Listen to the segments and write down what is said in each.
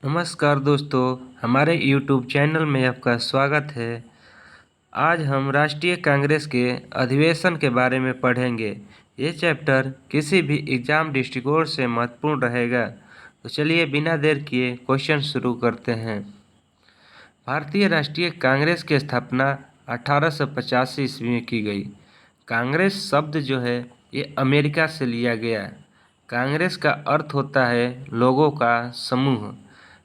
नमस्कार दोस्तों, हमारे YouTube चैनल में आपका स्वागत है। आज हम राष्ट्रीय कांग्रेस के अधिवेशन के बारे में पढ़ेंगे। ये चैप्टर किसी भी एग्ज़ाम दृष्टिकोण से महत्वपूर्ण रहेगा। तो चलिए बिना देर किए क्वेश्चन शुरू करते हैं। भारतीय राष्ट्रीय कांग्रेस की स्थापना 1885 ईस्वी में की गई। कांग्रेस शब्द जो है ये अमेरिका से लिया गया। कांग्रेस का अर्थ होता है लोगों का समूह।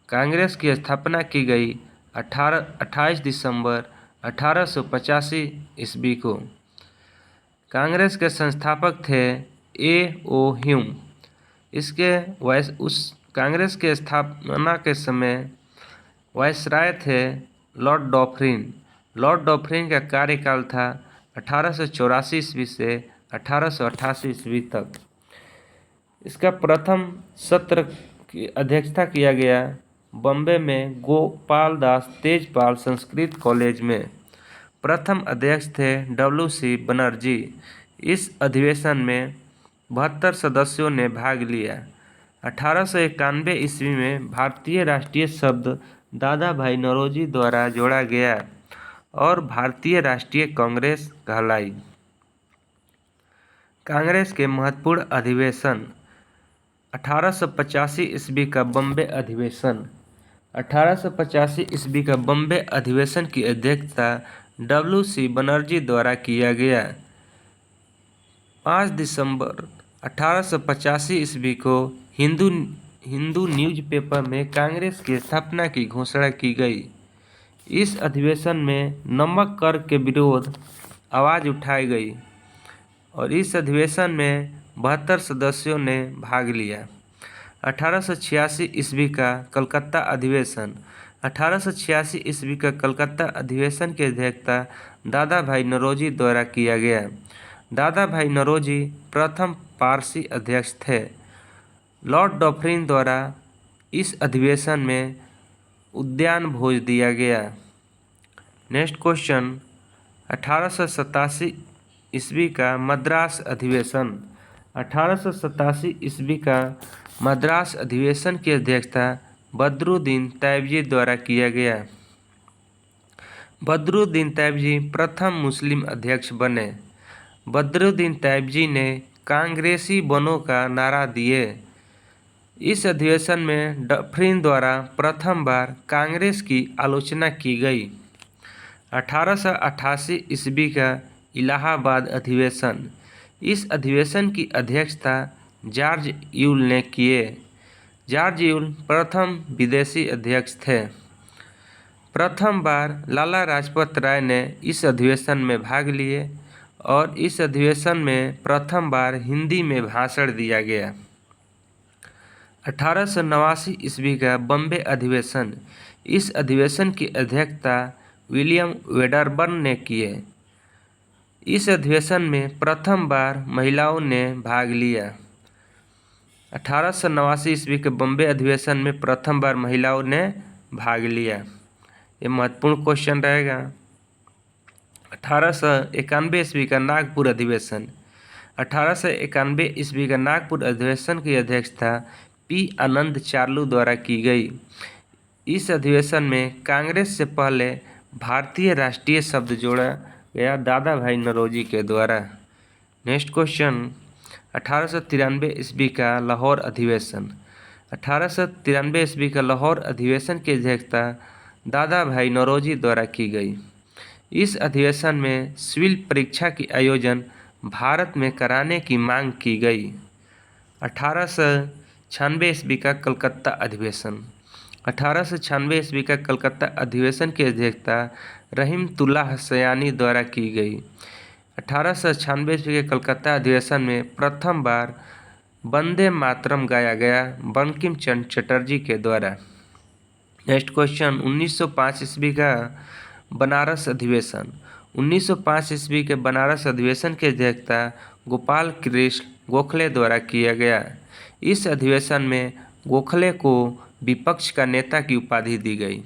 कांग्रेस की स्थापना की गई 28 दिसंबर 1885 ईस्वी को। कांग्रेस के संस्थापक थे A.O. ह्यूम। उस कांग्रेस के स्थापना के समय वायसराय थे लॉर्ड डॉफरिन। लॉर्ड डॉफरिन का कार्यकाल था 1884 ईस्वी से 1888 ईस्वी तक। इसका प्रथम सत्र की अध्यक्षता किया गया बॉम्बे में गोपाल दास तेजपाल संस्कृत कॉलेज में। प्रथम अध्यक्ष थे W.C. बनर्जी। इस अधिवेशन में 72 सदस्यों ने भाग लिया। 1891 ईस्वी में भारतीय राष्ट्रीय शब्द दादा भाई नौरोजी द्वारा जोड़ा गया और भारतीय राष्ट्रीय कांग्रेस कहलाई। कांग्रेस के महत्वपूर्ण अधिवेशन 1885 ईस्वी का बॉम्बे अधिवेशन। 1885 ईस्वी का बॉम्बे अधिवेशन की अध्यक्षता W.C. बनर्जी द्वारा किया गया। 5 दिसंबर 1885 ईस्वी को हिंदू न्यूज़पेपर में कांग्रेस की स्थापना की घोषणा की गई। इस अधिवेशन में नमक कर के विरोध आवाज़ उठाई गई और इस अधिवेशन में 72 सदस्यों ने भाग लिया। 1886 ईस्वी का कलकत्ता अधिवेशन। 1886 ईस्वी का कलकत्ता अधिवेशन की अध्यक्षता दादा भाई नौरोजी द्वारा किया गया। दादा भाई नौरोजी प्रथम पारसी अध्यक्ष थे। लॉर्ड डॉफरिन द्वारा इस अधिवेशन में उद्यान भोज दिया गया। नेक्स्ट क्वेश्चन 1887 ईस्वी का मद्रास अधिवेशन। 1887 ईस्वी का मद्रास अधिवेशन की अध्यक्षता बदरुद्दीन तैयबजी द्वारा किया गया। बदरुद्दीन तैयबजी प्रथम मुस्लिम अध्यक्ष बने। बदरुद्दीन तैयबजी ने कांग्रेसी बनो का नारा दिए। इस अधिवेशन में डफरिन द्वारा प्रथम बार कांग्रेस की आलोचना की गई। 1888 ईस्वी का इलाहाबाद अधिवेशन। इस अधिवेशन की अध्यक्षता जॉर्ज यूल ने किए। जॉर्ज यूल प्रथम विदेशी अध्यक्ष थे। प्रथम बार लाला लाजपत राय ने इस अधिवेशन में भाग लिए और इस अधिवेशन में प्रथम बार हिंदी में भाषण दिया गया। 1889 ईस्वी का बॉम्बे अधिवेशन। इस अधिवेशन की अध्यक्षता विलियम वेडरबर्न ने किए। इस अधिवेशन में प्रथम बार महिलाओं ने भाग लिया। 1889 ईस्वी के बॉम्बे अधिवेशन में प्रथम बार महिलाओं ने भाग लिया। ये महत्वपूर्ण क्वेश्चन रहेगा। 1891 ईस्वी का नागपुर अधिवेशन। 1891 ईस्वी का नागपुर अधिवेशन की अध्यक्षता P. आनंद चार्लू द्वारा की गई। इस अधिवेशन में कांग्रेस से पहले भारतीय राष्ट्रीय शब्द जोड़ा गया दादा भाई नौरोजी के द्वारा। नेक्स्ट क्वेश्चन 1893 ईस्वी का लाहौर अधिवेशन। 1893 ईस्वी का लाहौर अधिवेशन की अध्यक्षता दादा भाई नौरोजी द्वारा की गई। इस अधिवेशन में सिविल परीक्षा की आयोजन भारत में कराने की मांग की गई। 1896 ईस्वी का कलकत्ता अधिवेशन। 1896 ईस्वी का कलकत्ता अधिवेशन की अध्यक्षता रहीमतुल्लाह सयानी द्वारा की गई। 1896 ईस्वी के कलकत्ता अधिवेशन में प्रथम बार वंदे मातरम गाया गया बंकिम चंद्र चटर्जी के द्वारा। नेक्स्ट क्वेश्चन 1905 ईस्वी का बनारस अधिवेशन। 1905 ईस्वी के बनारस अधिवेशन की अध्यक्षता गोपाल कृष्ण गोखले द्वारा किया गया। इस अधिवेशन में गोखले को विपक्ष का नेता की उपाधि दी गई।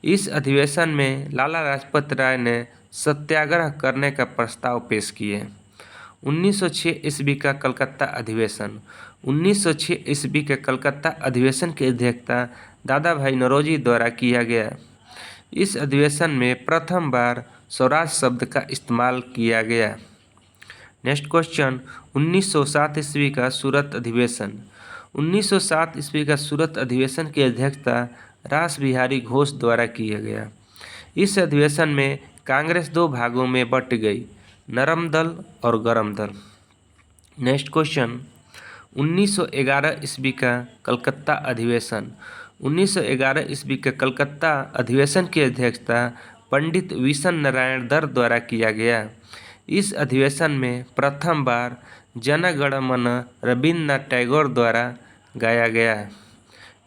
इस अधिवेशन में लाला लाजपत राय ने सत्याग्रह करने का प्रस्ताव पेश किए। 1906 ईस्वी का कलकत्ता अधिवेशन। 1906 ईस्वी के कलकत्ता अधिवेशन की अध्यक्षता दादा भाई नौरोजी द्वारा किया गया। इस अधिवेशन में प्रथम बार स्वराज शब्द का इस्तेमाल किया गया। नेक्स्ट क्वेश्चन, 1907 ईस्वी का सूरत अधिवेशन। 1907 ईस्वी का सूरत अधिवेशन की अध्यक्षता रास बिहारी घोष द्वारा किया गया। इस अधिवेशन में कांग्रेस दो भागों में बंट गई, नरम दल और गरम दल। नेक्स्ट क्वेश्चन, 1911 ईस्वी का कलकत्ता अधिवेशन। 1911 ईस्वी के कलकत्ता अधिवेशन की अध्यक्षता पंडित विशन नारायण दर द्वारा किया गया। इस अधिवेशन में प्रथम बार जन गण मन रविन्द्रनाथ टैगोर द्वारा गाया गया।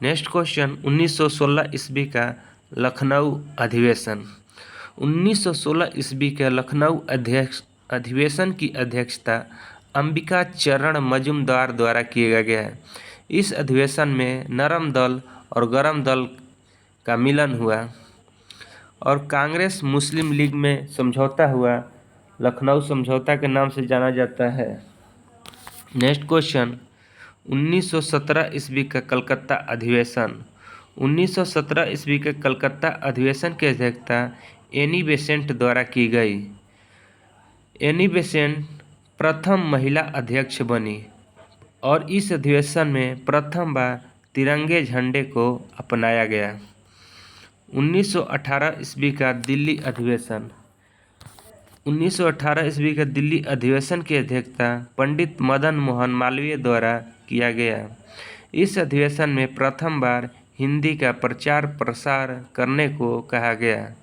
नेक्स्ट क्वेश्चन, 1916 ईस्वी का लखनऊ अधिवेशन। 1916 ईस्वी के लखनऊ अधिवेशन की अध्यक्षता अंबिका चरण मजूमदार द्वारा किया गया। इस अधिवेशन में नरम दल और गरम दल का मिलन हुआ और कांग्रेस मुस्लिम लीग में समझौता हुआ। लखनऊ समझौता के नाम से जाना जाता है। नेक्स्ट क्वेश्चन, 1917 ईस्वी का कलकत्ता अधिवेशन। 1917 ईस्वी के कलकत्ता अधिवेशन की अध्यक्षता एनी बेसेंट द्वारा की गई। एनी बेसेंट प्रथम महिला अध्यक्ष बनी और इस अधिवेशन में प्रथम बार तिरंगे झंडे को अपनाया गया। 1918 ईस्वी का दिल्ली अधिवेशन। 1918 ईस्वी का दिल्ली अधिवेशन की अध्यक्षता पंडित मदन मोहन मालवीय द्वारा किया गया। इस अधिवेशन में प्रथम बार हिंदी का प्रचार प्रसार करने को कहा गया।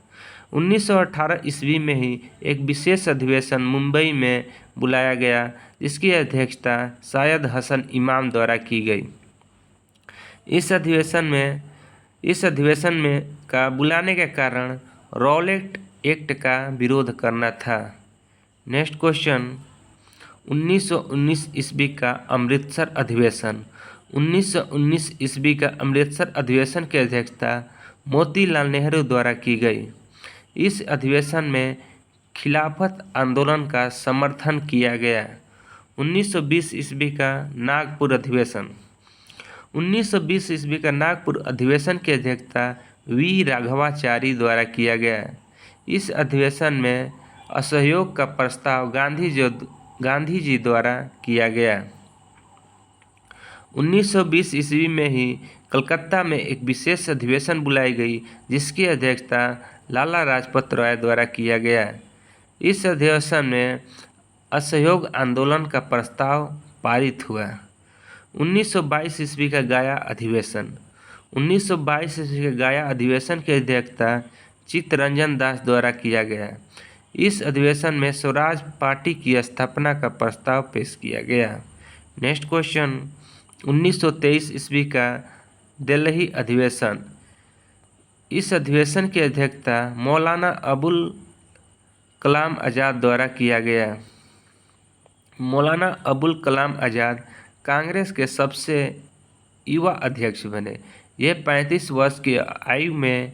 1918 ईस्वी में ही एक विशेष अधिवेशन मुंबई में बुलाया गया, जिसकी अध्यक्षता सैयद हसन इमाम द्वारा की गई। इस अधिवेशन में का बुलाने का कारण रॉलेट एक्ट का विरोध करना था। नेक्स्ट क्वेश्चन, 1919 ईस्वी का अमृतसर अधिवेशन। 1919 ईस्वी का अमृतसर अधिवेशन की अध्यक्षता मोतीलाल नेहरू द्वारा की गई। इस अधिवेशन में खिलाफत आंदोलन का समर्थन किया गया। 1920 ईस्वी का नागपुर अधिवेशन। 1920 ईस्वी का नागपुर अधिवेशन की अध्यक्षता वी राघवाचारी द्वारा किया गया। इस अधिवेशन में असहयोग का प्रस्ताव गांधी जी द्वारा किया गया। 1920 ईस्वी में ही कलकत्ता में एक विशेष अधिवेशन बुलाई गई, जिसकी अध्यक्षता लाला लाजपत राय द्वारा किया गया। इस अधिवेशन में असहयोग आंदोलन का प्रस्ताव पारित हुआ। 1922 ईस्वी का गया अधिवेशन। 1922 ईस्वी के गया अधिवेशन की अध्यक्षता चित्तरंजन दास द्वारा किया गया। इस अधिवेशन में स्वराज पार्टी की स्थापना का प्रस्ताव पेश किया गया। नेक्स्ट क्वेश्चन, 1923 ईस्वी का दिल्ली अधिवेशन। इस अधिवेशन की अध्यक्षता मौलाना अबुल कलाम आज़ाद द्वारा किया गया। मौलाना अबुल कलाम आज़ाद कांग्रेस के सबसे युवा अध्यक्ष बने। ये 35 वर्ष की आयु में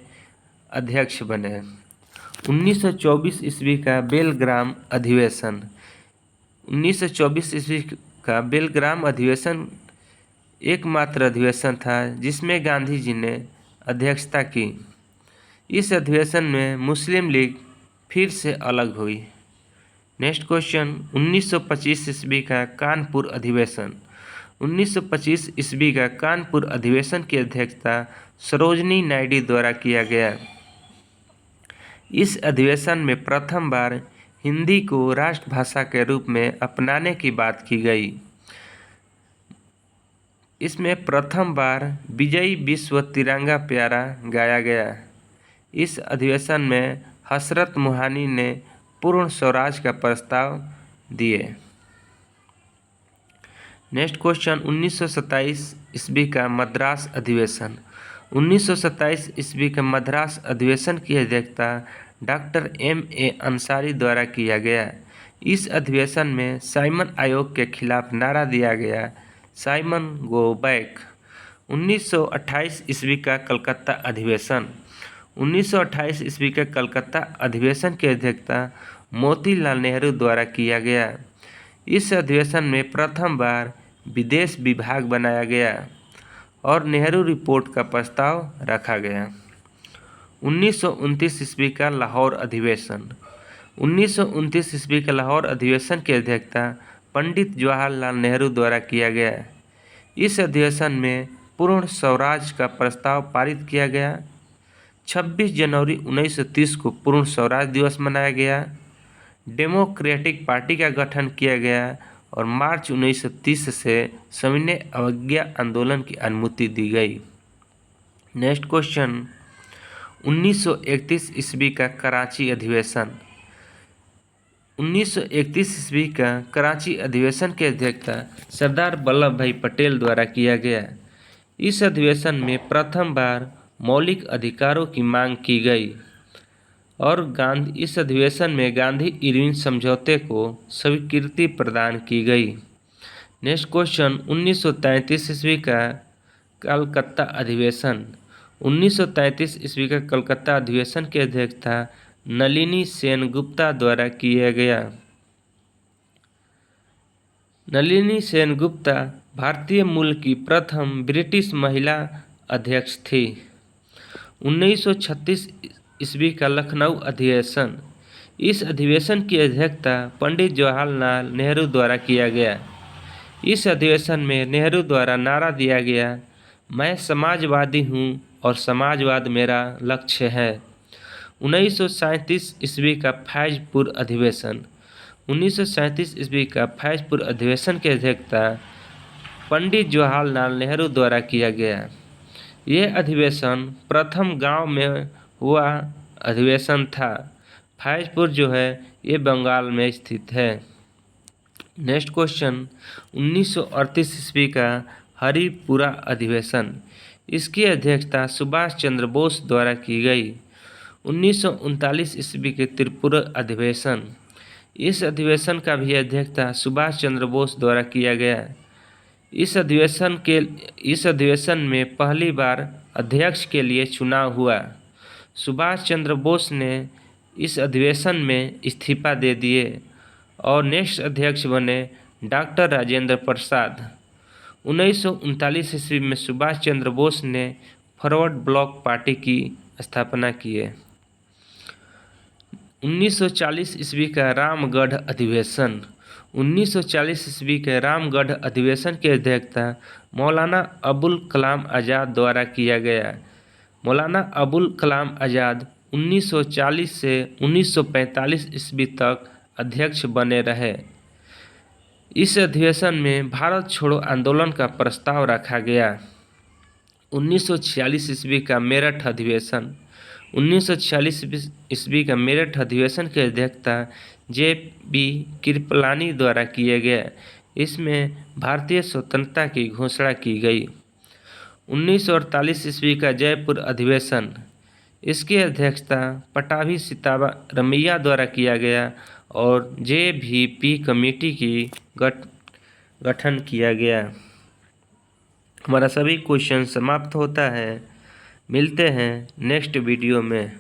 अध्यक्ष बने। 1924 ईस्वी का बेलग्राम अधिवेशन। 1924 ईस्वी का बेलग्राम अधिवेशन एकमात्र अधिवेशन था जिसमें गांधी जी ने अध्यक्षता की। इस अधिवेशन में मुस्लिम लीग फिर से अलग हुई। नेक्स्ट क्वेश्चन, 1925 ईस्वी का कानपुर अधिवेशन। 1925 ईस्वी का कानपुर अधिवेशन की अध्यक्षता सरोजनी नायडू द्वारा किया गया। इस अधिवेशन में प्रथम बार हिंदी को राष्ट्रभाषा के रूप में अपनाने की बात की गई। इसमें प्रथम बार विजयी विश्व तिरंगा प्यारा गाया गया। इस अधिवेशन में हसरत मोहानी ने पूर्ण स्वराज का प्रस्ताव दिए। नेक्स्ट क्वेश्चन, 1927 ईस्वी का मद्रास अधिवेशन। 1927 ईस्वी के मद्रास अधिवेशन की अध्यक्षता डॉक्टर M.A. अंसारी द्वारा किया गया। इस अधिवेशन में साइमन आयोग के खिलाफ नारा दिया गया, साइमन गो बैक। 1928 ईस्वी का कलकत्ता अधिवेशन। 1928 ईस्वी के कलकत्ता अधिवेशन की अध्यक्षता मोतीलाल नेहरू द्वारा किया गया। इस अधिवेशन में प्रथम बार विदेश विभाग बनाया गया और नेहरू रिपोर्ट का प्रस्ताव रखा गया। 1929 ईस्वी का लाहौर अधिवेशन। 1929 ईस्वी के लाहौर अधिवेशन की अध्यक्षता पंडित जवाहरलाल नेहरू द्वारा किया गया। इस अधिवेशन में पूर्ण स्वराज का प्रस्ताव पारित किया गया। 26 जनवरी 1930 को पूर्ण स्वराज दिवस मनाया गया। डेमोक्रेटिक पार्टी का गठन किया गया और मार्च 1930 से सविनय अवज्ञा आंदोलन की अनुमति दी गई। नेक्स्ट क्वेश्चन, 1931 ईस्वी का कराची अधिवेशन। 1931 ईस्वी का कराची अधिवेशन की अध्यक्षता सरदार वल्लभ भाई पटेल द्वारा किया गया। इस अधिवेशन में प्रथम बार मौलिक अधिकारों की मांग की गई और इस अधिवेशन में गांधी इरविन समझौते को स्वीकृति प्रदान की गई। नेक्स्ट क्वेश्चन, 1933 ईस्वी का कलकत्ता अधिवेशन। 1933 ईस्वी का कलकत्ता अधिवेशन की अध्यक्षता नलिनी सेनगुप्ता द्वारा किया गया। नलिनी सेनगुप्ता भारतीय मूल की प्रथम ब्रिटिश महिला अध्यक्ष थी। 1936 ईस्वी का लखनऊ अधिवेशन। इस अधिवेशन की अध्यक्षता पंडित जवाहरलाल नेहरू द्वारा किया गया। इस अधिवेशन में नेहरू द्वारा नारा दिया गया, मैं समाजवादी हूँ और समाजवाद मेरा लक्ष्य है। 1937 ईस्वी का फैजपुर अधिवेशन। 1937 ईस्वी का फैजपुर अधिवेशन की अध्यक्षता पंडित जवाहरलाल नेहरू द्वारा किया गया। यह अधिवेशन प्रथम गांव में हुआ अधिवेशन था। फैजपुर जो है ये बंगाल में स्थित है। नेक्स्ट क्वेश्चन, 1938 ईस्वी का हरिपुरा अधिवेशन। इसकी अध्यक्षता सुभाष चंद्र बोस द्वारा की गई। 1939 ईस्वी के त्रिपुरा अधिवेशन। इस अधिवेशन का भी अध्यक्षता सुभाष चंद्र बोस द्वारा किया गया। इस अधिवेशन में पहली बार अध्यक्ष के लिए चुनाव हुआ। सुभाष चंद्र बोस ने इस अधिवेशन में इस्तीफा दे दिए और नेक्स्ट अध्यक्ष बने डॉक्टर राजेंद्र प्रसाद। 1939 ईस्वी में सुभाष चंद्र बोस ने फॉरवर्ड ब्लॉक पार्टी की स्थापना की। 1940 ईस्वी का रामगढ़ अधिवेशन। 1940 ईस्वी के रामगढ़ अधिवेशन की अध्यक्षता मौलाना अबुल कलाम आज़ाद द्वारा किया गया। मौलाना अबुल कलाम आज़ाद 1940 से 1945 ईस्वी तक अध्यक्ष बने रहे। इस अधिवेशन में भारत छोड़ो आंदोलन का प्रस्ताव रखा गया। 1946 ईस्वी का मेरठ अधिवेशन। 1946 ईस्वी का मेरठ अधिवेशन की अध्यक्षता जे.बी. कृपलानी द्वारा किया गया। इसमें भारतीय स्वतंत्रता की घोषणा की गई। 1948 ईस्वी का जयपुर अधिवेशन। इसकी अध्यक्षता पटाभी सीतारामैया द्वारा किया गया और जे.भी.पी. कमेटी की गठन किया गया। हमारा सभी क्वेश्चन समाप्त होता है। मिलते हैं नेक्स्ट वीडियो में।